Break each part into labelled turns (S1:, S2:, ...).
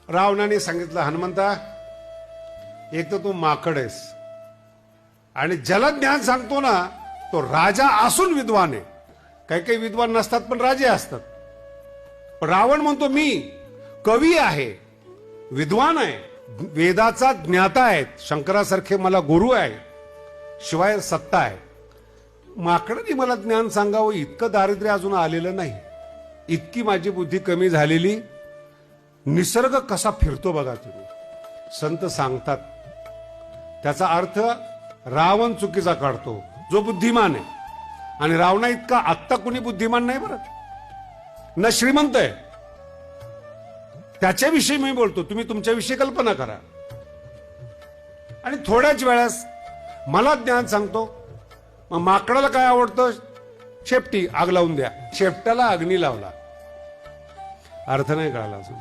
S1: रावणाने सांगितलं, हनुमंता एक तर तू माकड आहेस आणि ज्याला ज्ञान सांगतो ना तो राजा असून विद्वान आहे. काही काही विद्वान नसतात पण राजे असतात. पण रावण म्हणतो मी कवी आहे, विद्वान आहे, वेदाचा ज्ञाता आहे, शंकरासारखे मला गुरु आहे, शिवाय सत्ता आहे. माकडाने मला ज्ञान सांगावं इतकं दारिद्र्य अजून आलेलं नाही. इतकी माझी बुद्धी कमी झालेली. निसर्ग कसा फिरतो बघा तुम्ही. संत सांगतात त्याचा अर्थ रावण चुकीचा काढतो जो बुद्धिमान आहे. आणि रावणा इतका आत्ता कुणी बुद्धिमान नाही बरं, न श्रीमंत आहे. त्याच्याविषयी मी बोलतो, तुम्ही तुमच्याविषयी कल्पना करा. आणि थोड्याच वेळास मला ज्ञान सांगतो. मग माकडाला काय आवडतं? शेपटी, आग लावून द्या. शेपटाला अग्नी लावला. अर्थ नाही कळाला अजून.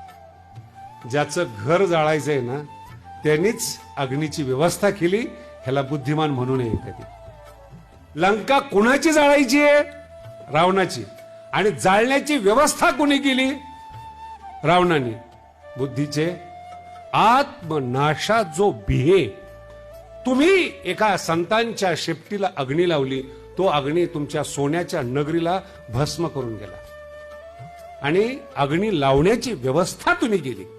S1: ज्याचं घर जाळायचंय ना त्यांनीच अग्नीची व्यवस्था केली. ह्याला बुद्धिमान म्हणू नये कधी. लंका कुणाची जाळायची आहे? रावणाची. आणि जाळण्याची व्यवस्था कोणी केली? रावणाने. बुद्धीचे आत्मनाशा जो बिहे. तुम्ही एका संतांच्या शेपटीला अग्नी लावली, तो अग्नी तुमच्या सोन्याच्या नगरीला भस्म करून गेला. आणि अग्नी लावण्याची व्यवस्था तुम्ही केली.